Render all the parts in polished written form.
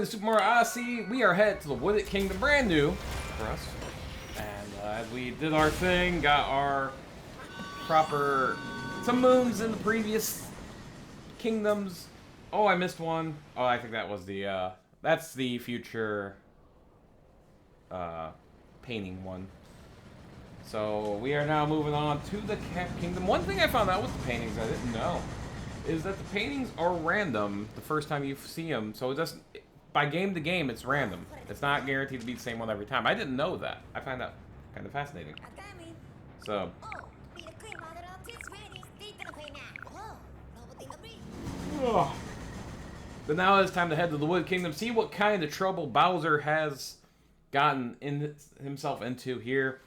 The Super Mario Odyssey, we are headed to the Wooded Kingdom, brand new for us. And as we did our thing, got our some moons in the previous kingdoms. Oh, I missed one. Oh, I think that was that's the future, painting one. So we are now moving on to the Cat Kingdom. One thing I found out with the paintings I didn't know is that the paintings are random the first time you see them. So it doesn't, by game to game, it's random. It's not guaranteed to be the same one every time. I didn't know that. I find that kind of fascinating. So. Oh. But now it's time to head to the Wood Kingdom, see what kind of trouble Bowser has gotten himself into here.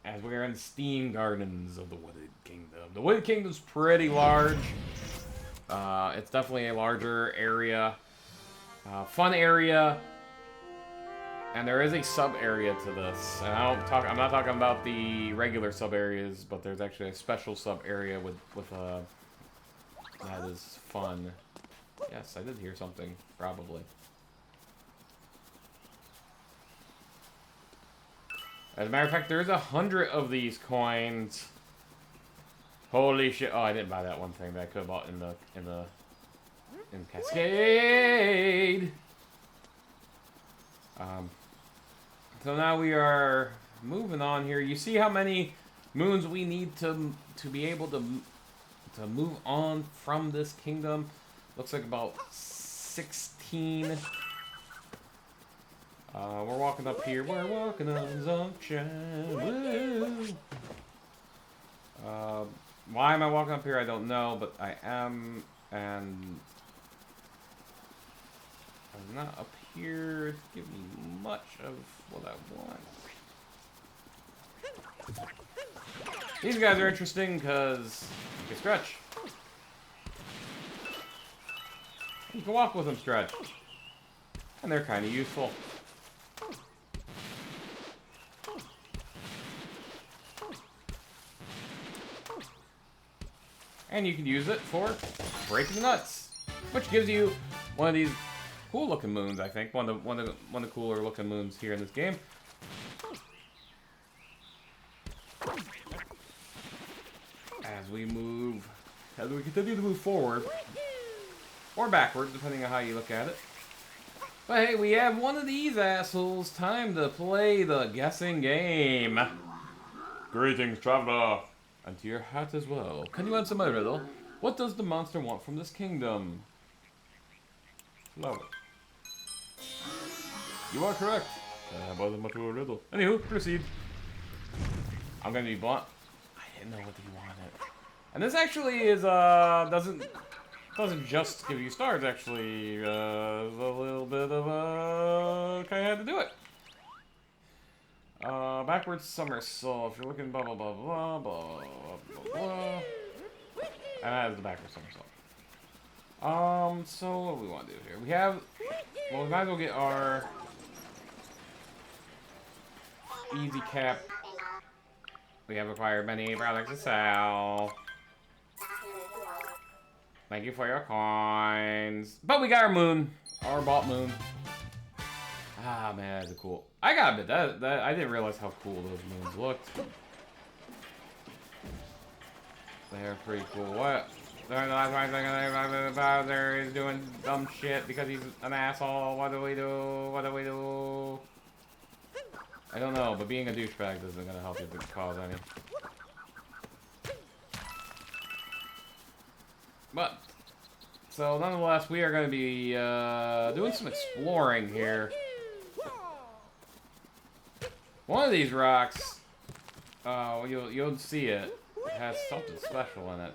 As we are in the Steam Gardens of the Wooded Kingdom. The Wooded Kingdom's pretty large. It's definitely a larger area. Fun area. And there is a sub-area to this. And I'm not talking about the regular sub-areas, but there's actually a special sub-area that is fun. Yes, I did hear something, probably. As a matter of fact, there's 100 of these coins. Holy shit! Oh, I didn't buy that one thing that I could have bought in Cascade. So now we are moving on here. You see how many moons we need to be able to move on from this kingdom? Looks like about 16. We're walking up here. We're walking on Zunker. Woo! Why am I walking up here? I don't know, but I am, and I'm not up here to give me much of what I want. These guys are interesting because you can stretch. You can walk with them, stretch. And they're kind of useful. And you can use it for breaking nuts, which gives you one of these cool-looking moons. I think one of the cooler-looking moons here in this game. As we continue to move forward or backwards, depending on how you look at it. But hey, we have one of these assholes. Time to play the guessing game. Greetings, traveler. And to your hat as well. Can you answer my riddle? What does the monster want from this kingdom? Love it. You are correct. That wasn't much of a riddle. Anywho, proceed. I'm gonna be blunt. I didn't know what he wanted. And this actually is doesn't just give you stars. Actually, a little bit of kind of had to do it. Backwards somersault. If you're looking blah blah blah blah blah blah blah. And that is the backwards somersault. So what do we want to do here? We might as well get our easy cap. We have acquired many products to sell. Thank you for your coins. But we got our moon. Our bought moon. Ah, man, that's cool. I gotta admit, that I didn't realize how cool those moons looked. They're pretty cool. What? Bowser is doing dumb shit because he's an asshole. What do we do? What do we do? I don't know, but being a douchebag isn't gonna help you to cause any. But, so nonetheless, we are going to be doing some exploring here. One of these rocks, you'll see it. It has something special in it.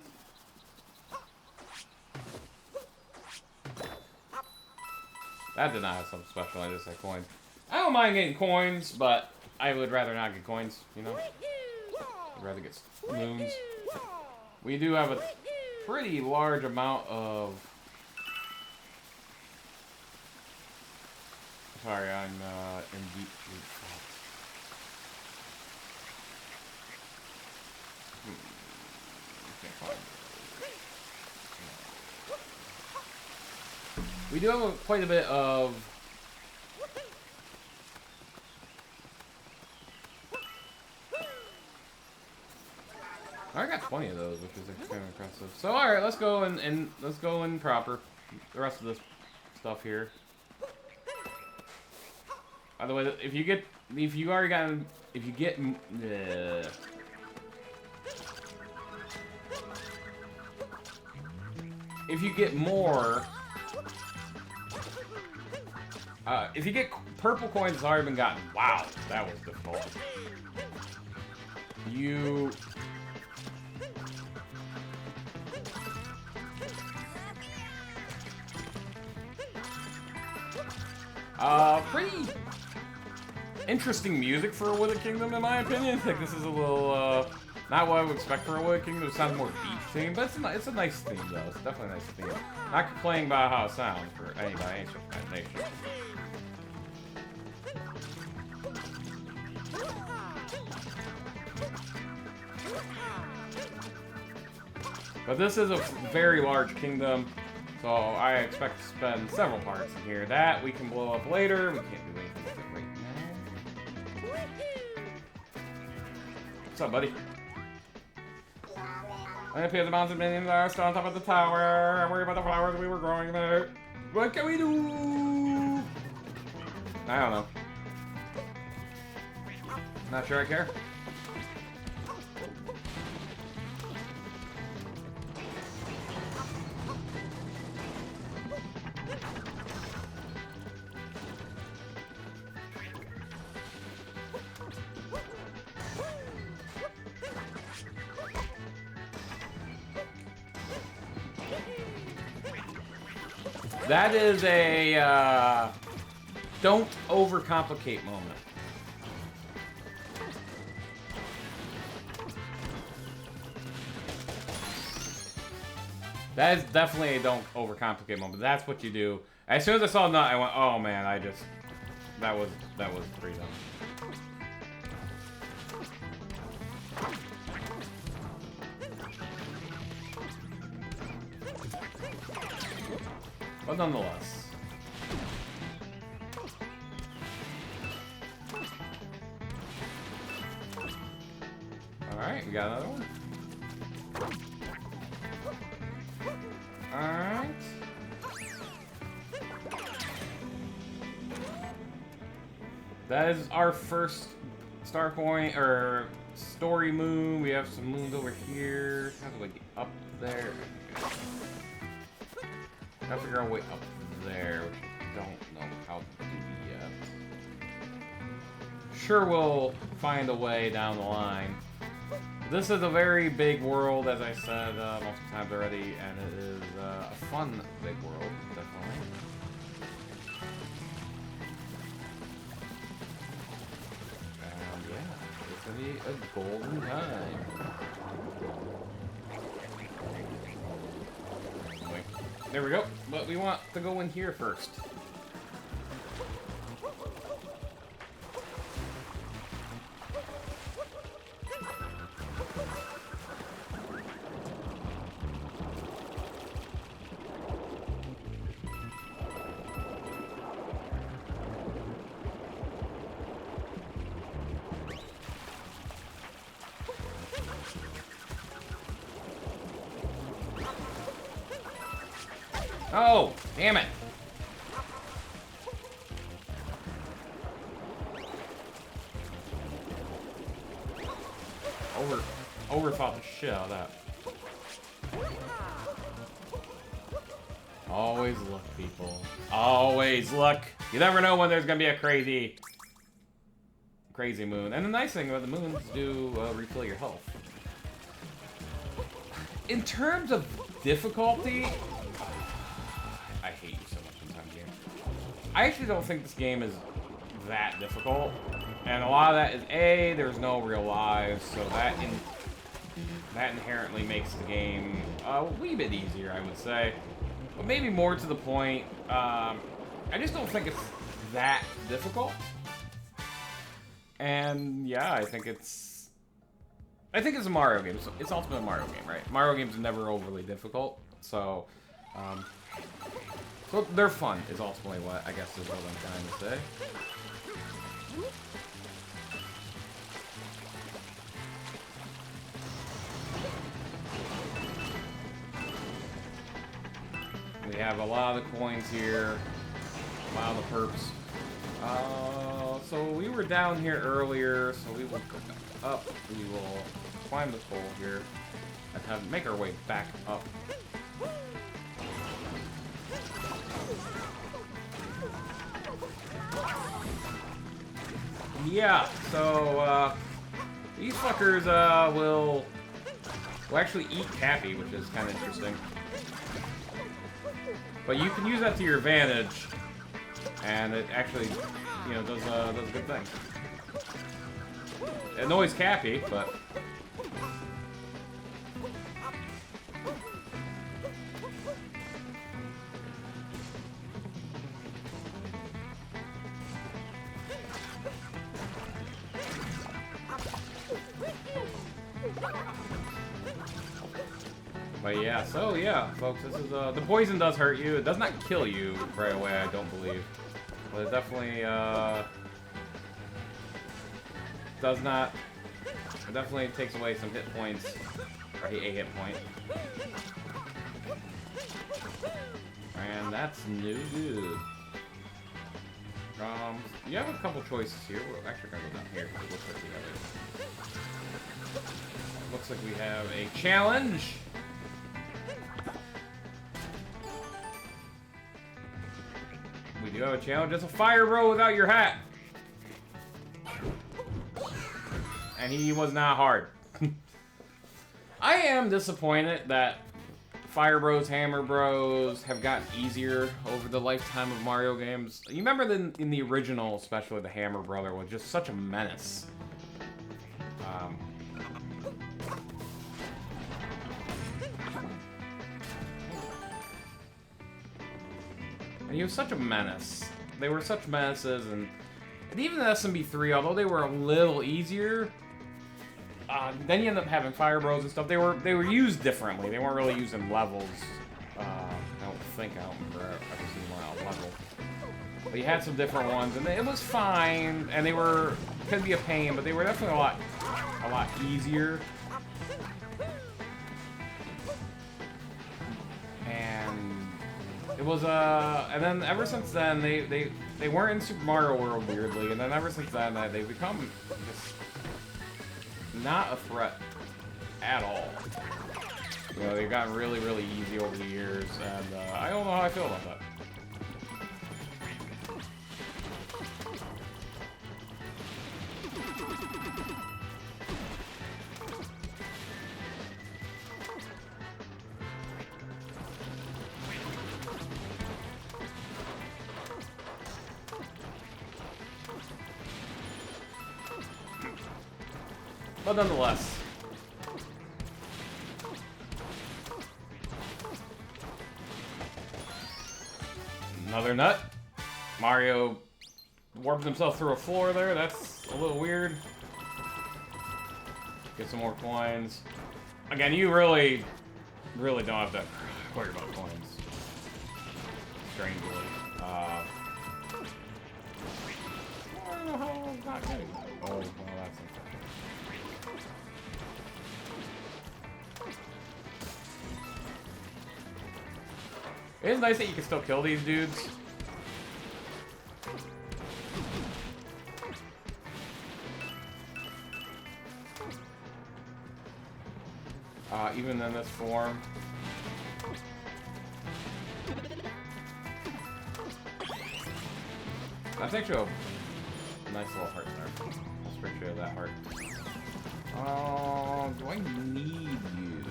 That did not have something special. I just had coins. I don't mind getting coins, but I would rather not get coins. You know, I'd rather get moons. We do have a pretty large amount of. Sorry, I'm in deep thought. Can't find it. We do have quite a bit of... I got 20 of those, which is kind of impressive. So, alright, let's go and let's go in proper. The rest of this stuff here. By the way, if you get more, if you get purple coins, it's already been gotten. Wow, that was difficult. You... pretty interesting music for a Wooded Kingdom, in my opinion. Like, this is a little, not what I would expect for a Wooded Kingdom. It sounds more beach theme, but it's a nice theme, though. It's definitely a nice theme. Not complaining about how it sounds for anybody, any nation. But this is a very large kingdom, so I expect to spend several parts in here. That we can blow up later. We can't do anything with it right now. What's up, buddy? I appear the mountain minions are still on top of the tower. I worry about the flowers we were growing there. What can we do? I don't know. Not sure I care. That is a, don't overcomplicate moment. That is definitely a don't overcomplicate moment. That's what you do. As soon as I saw nut, I went, oh man, that was pretty dumb. But nonetheless. Alright, we got another one. Alright. That is our first star point, or story moon. We have some moons over here. How do I get up there? I gotta figure out a way up there, which I don't know how to do yet. Sure, we'll find a way down the line. This is a very big world, as I said multiple times already, and it is a fun big world, definitely. And yeah, it's gonna be a golden time. There we go, but we want to go in here first. Oh, damn it. Overthought the shit out of that. Always look, people. Always look. You never know when there's gonna be a crazy moon. And the nice thing about the moons do refill your health. In terms of difficulty, I hate you so much sometimes, game. I actually don't think this game is that difficult. And a lot of that is, A, there's no real lives, so that inherently makes the game a wee bit easier, I would say. But maybe more to the point, I just don't think it's that difficult. And yeah, I think it's a Mario game. It's ultimately a Mario game, right? Mario games are never overly difficult, so So they're fun, is ultimately what I guess is what I'm trying to say. We have a lot of the coins here, a lot of the perks. So we were down here earlier, so we will go up. We will climb the pole here and have make our way back up. Yeah, so these fuckers will actually eat Cappy, which is kind of interesting. But you can use that to your advantage, and it actually, you know, does a good thing. It annoys Cappy, but yeah, so yeah, folks, this is the poison does hurt you. It does not kill you right away, I don't believe, but it definitely does not. It definitely takes away some hit points, or a hit point, and that's no good. You have a couple choices here. We're actually gonna go down here. It looks like we have a challenge. We do have a challenge. It's a fire bro without your hat. And he was not hard. I am disappointed that Fire Bros, Hammer Bros have gotten easier over the lifetime of Mario games. You remember in the original, especially the Hammer Brother was just such a menace. And he was such a menace. They were such menaces, and even the SMB3, although they were a little easier, then you end up having Fire Bros and stuff. They were used differently. They weren't really used in levels. I don't remember ever seeing one on level. But you had some different ones, and it was fine. And they could be a pain, but they were definitely a lot easier. And it was and then ever since then they weren't in Super Mario World weirdly, and then ever since then they've become just not a threat at all. You know, they've gotten really, really easy over the years, and I don't know how I feel about that. But nonetheless. Another nut. Mario warped himself through a floor there. That's a little weird. Get some more coins. Again, you really don't have to worry about coins. Strangely. I don't know how I'm not getting that. Oh, well, that's unfortunate. It is nice that you can still kill these dudes. Even in this form. That's actually a nice little heart there. Let's picture that heart. Do I need you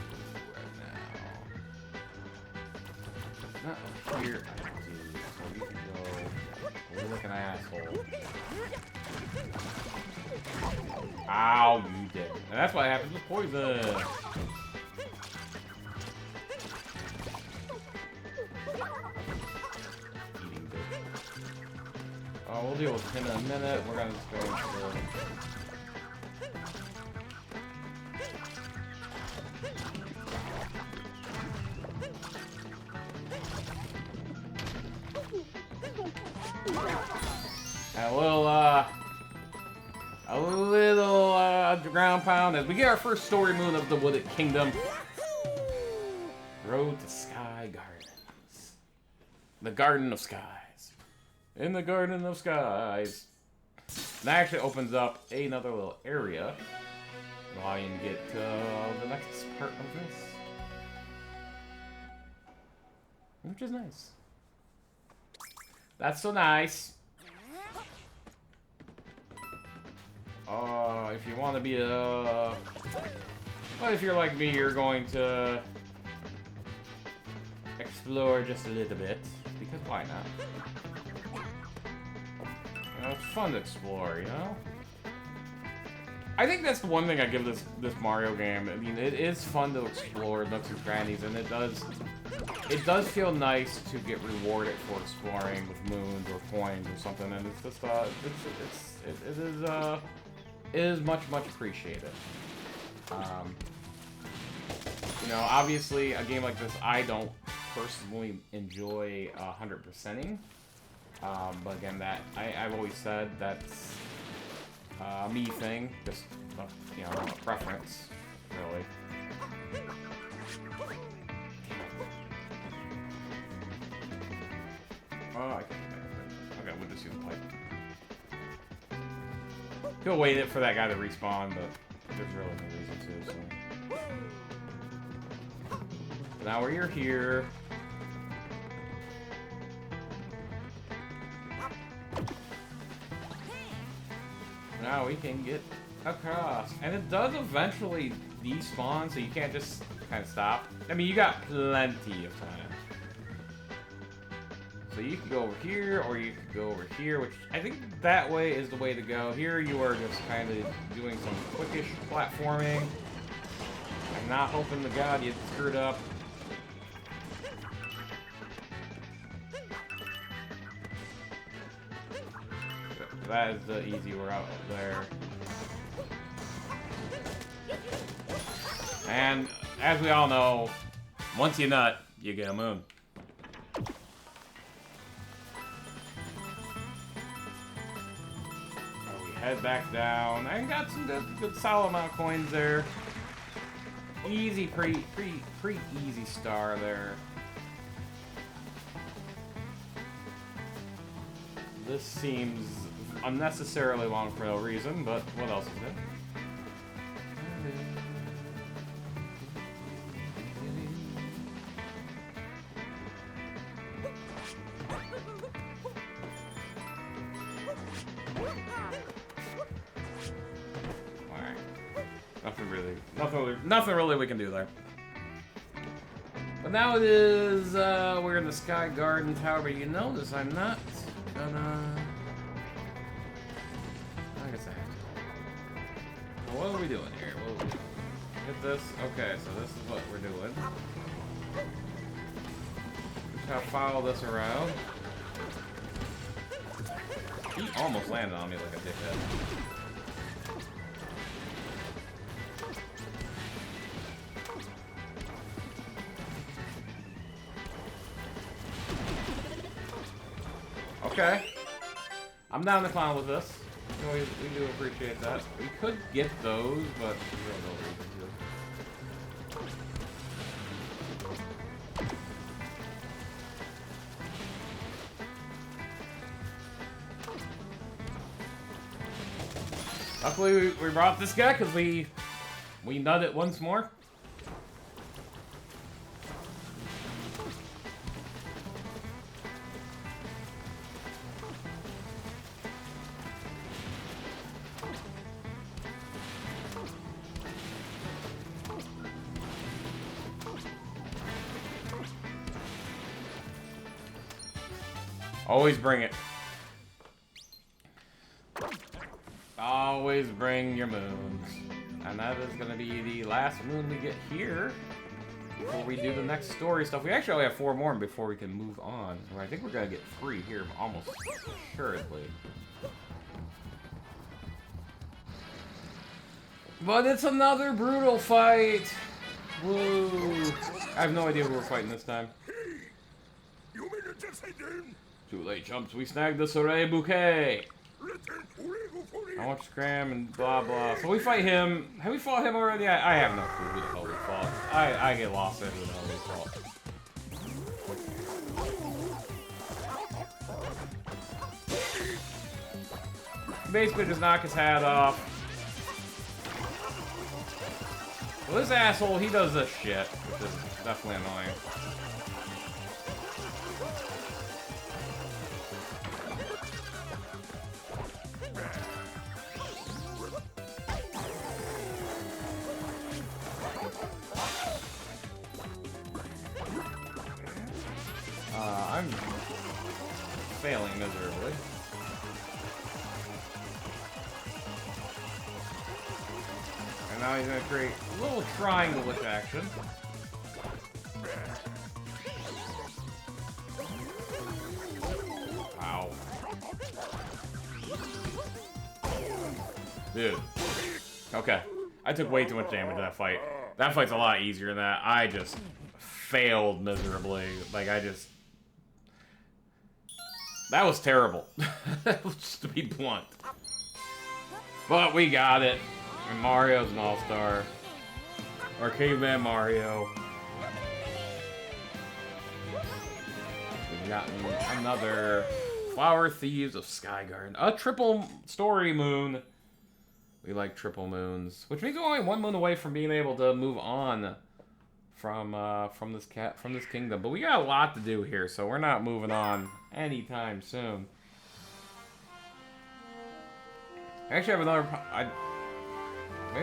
right now? Not up here, I do. So you can go. You're like an asshole. Ow, you did. And that's what happens with poison. We'll deal with him in a minute. We're gonna just go into A little ground pound as we get our first story moon of the Wooded Kingdom. Road to Sky Gardens. The Garden of Skies. In the Garden of Skies. And that actually opens up another little area. Allowing you to get to the next part of this. Which is nice. That's so nice. If you want to be a... Well, if you're like me, you're going to... explore just a little bit. Because why not? You know, it's fun to explore, you know? I think that's the one thing I give this Mario game. I mean, it is fun to explore nooks and crannies, and it does feel nice to get rewarded for exploring with moons or coins or something. And it's just it is much appreciated. You know, obviously a game like this I don't personally enjoy 100%ing. But again, that I've always said that's me thing, just you know, a preference, really. Oh, I can't make it. Okay, we'll just use the pipe. Could have waited for that guy to respawn, but there's really no reason to. So now we're here. Now we can get across. And it does eventually despawn, so you can't just kind of stop. I mean, you got plenty of time. So you can go over here, or you can go over here, which I think that way is the way to go. Here you are just kind of doing some quickish platforming. I'm not hoping to God you screwed up. That is the easy route there. And as we all know, once you nut, you get a moon. So we head back down. I got some good solid amount of coins there. Easy, pretty easy star there. This seems unnecessarily long for no reason, but what else is it? Alright. Nothing really we can do there. But now it is, we're in the Sky Garden Tower, but you notice I'm not gonna... I guess I have to. What are we doing here? What are we doing? Get this? Okay, so this is what we're doing. Just gotta follow this around. He almost landed on me like a dickhead. Okay. I'm down to clown with this. We do appreciate that. We could get those, but there's really no reason to. Luckily, we brought this guy because we nut it once more. Always bring it. Always bring your moons. And that is going to be the last moon we get here before we do the next story stuff. We actually only have 4 more before we can move on. I think we're going to get 3 here, almost assuredly. But it's another brutal fight. Woo. I have no idea who we're fighting this time. You mean to just say, Too late, chumps. We snagged the Soray bouquet. I want scram and blah blah. So we fight him. Have we fought him already? I have no clue who the hell we fought. I get lost in who the hell we fought. Basically just knock his hat off. Well, this asshole, he does this shit, which is definitely annoying. I'm failing miserably. And now he's gonna create a little triangle-ish action. Ow. Dude. Okay. I took way too much damage in that fight. That fight's a lot easier than that. I just failed miserably. Like, I just... That was terrible. Just to be blunt. But we got it. And Mario's an all-star. Or Caveman Mario. We've gotten another Flower Thieves of Sky Garden. A triple story moon. We like triple moons. Which means we're only one moon away from being able to move on from this kingdom. But we got a lot to do here, so we're not moving on anytime soon. I actually have another... We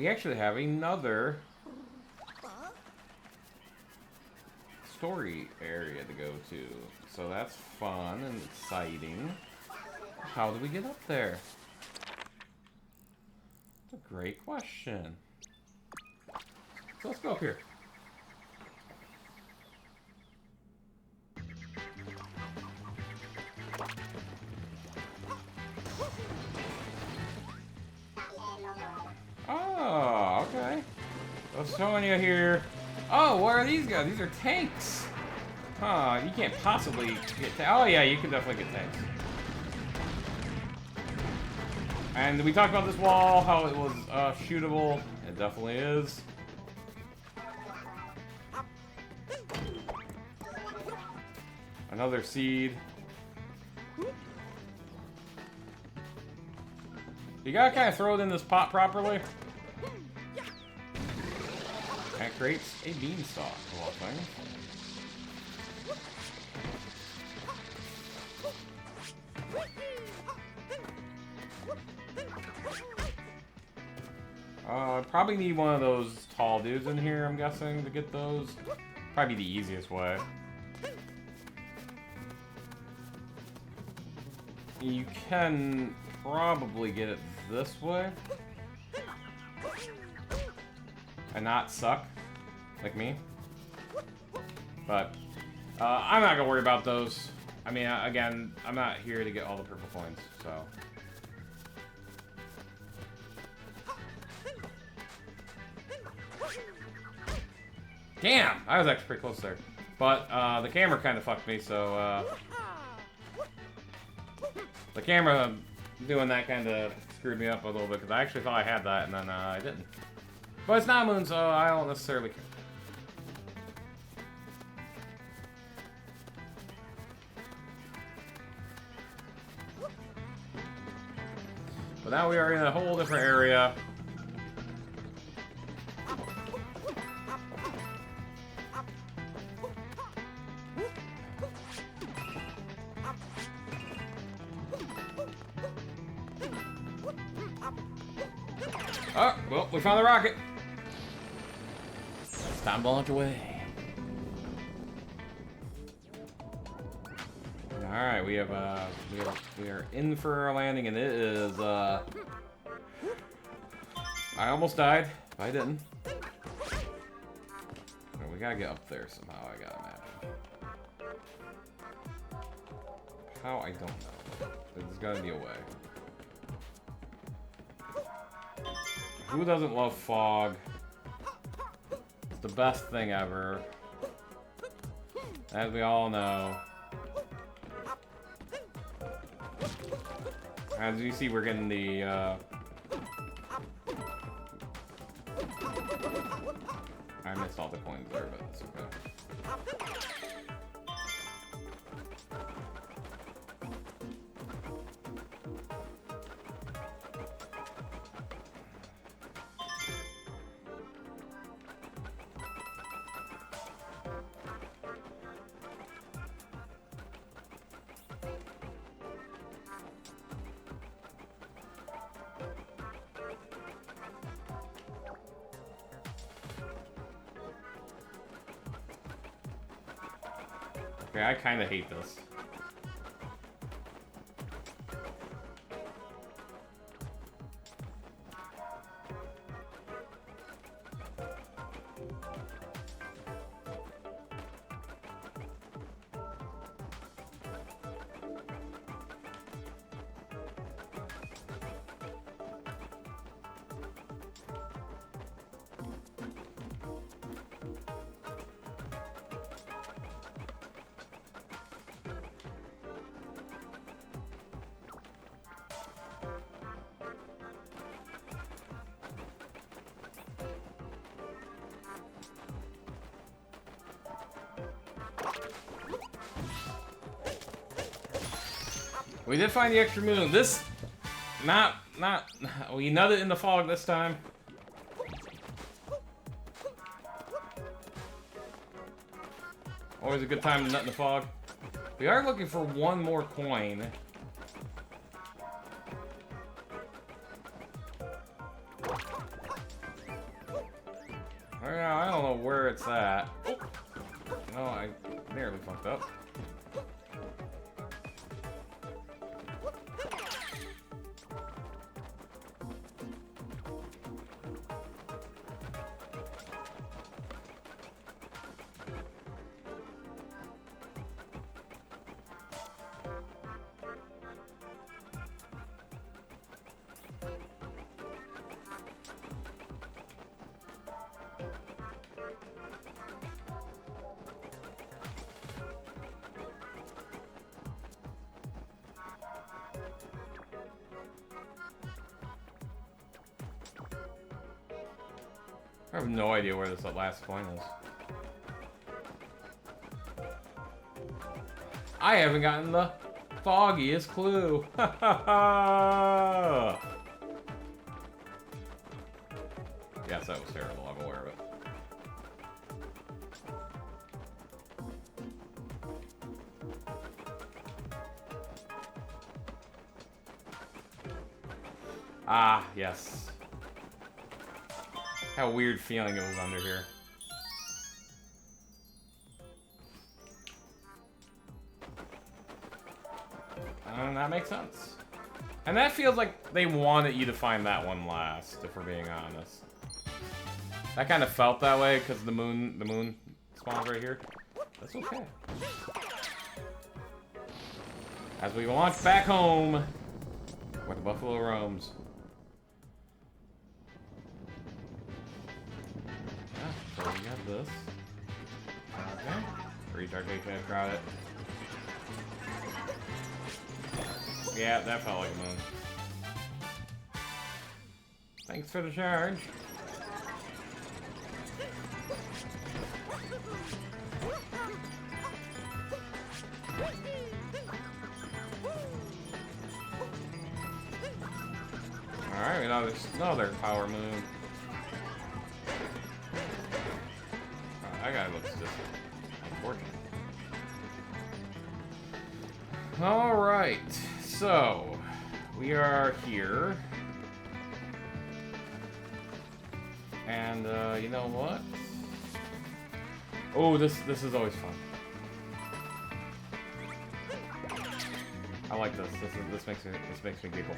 actually have another story area to go to. So that's fun and exciting. How do we get up there? That's a great question. So let's go up here. Oh, okay. I was showing you here. Oh, what are these guys? These are tanks. Huh, you can't possibly get oh yeah, you can definitely get tanks. And we talked about this wall, how it was shootable. It definitely is. Another seed. You gotta kind of throw it in this pot properly. And it creates a beanstalk, of all things. Probably need one of those tall dudes in here, I'm guessing, to get those. Probably the easiest way. You can probably get it this way. And not suck, like me. But, I'm not gonna worry about those. I mean, again, I'm not here to get all the purple coins, so... Damn! I was actually pretty close there. But, the camera kind of fucked me, so, the camera doing that kind of screwed me up a little bit, because I actually thought I had that, and then, I didn't. But it's not moon, so I don't necessarily care. But now we are in a whole different area. Oh, well, we found the rocket. It's time to launch away. Alright, we are in for our landing, and it is, I almost died, but I didn't. We gotta get up there somehow, I gotta imagine. How, I don't know. There's gotta be a way. Who doesn't love fog? It's the best thing ever. As we all know. As you see, we're getting the, I missed all the coins there, but it's okay. Okay, I kind of hate this. We did find the extra moon. This, we nutted in the fog this time. Always a good time to nut in the fog. We are looking for one more coin. I don't know where it's at. Oh. No, I nearly fucked up. I have no idea where this last coin is. I haven't gotten the foggiest clue. Yes, that was terrible. I'm aware of it. Ah, yes. How weird feeling it was under here. That makes sense. And that feels like they wanted you to find that one last, if we're being honest. That kind of felt that way because the moon spawns right here. That's okay. As we launch back home, where the buffalo roams. So we got this. Okay. Recharge HP, crowd it. Yeah, that felt like a moon. Thanks for the charge. Alright, we know there's another power moon. That guy looks just unfortunate. Alright, so we are here. And you know what? Oh, this is always fun. I like this. This makes me giggle.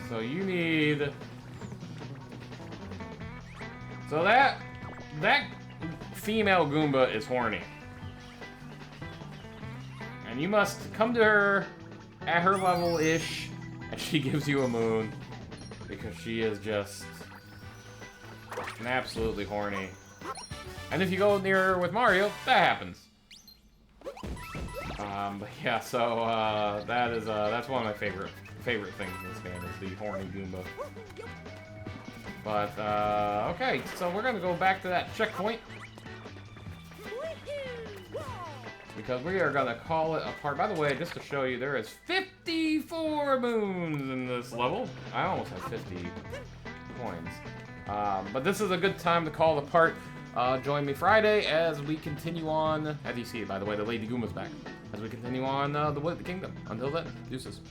So you need. So that female Goomba is horny. And you must come to her at her level-ish, and she gives you a moon. because she is just absolutely horny. And if you go near her with Mario, that happens. But yeah, so that's one of my favorite things in this game is the horny Goomba. But okay, so we're gonna go back to that checkpoint because we are gonna call it a part. By the way, just to show you, there is 54 moons in this level. I almost have 50 coins. But this is a good time to call the part. Join me Friday as we continue on. As you see, by the way, the Lady Goomba's back. As we continue on the way of the kingdom. Until then, deuces.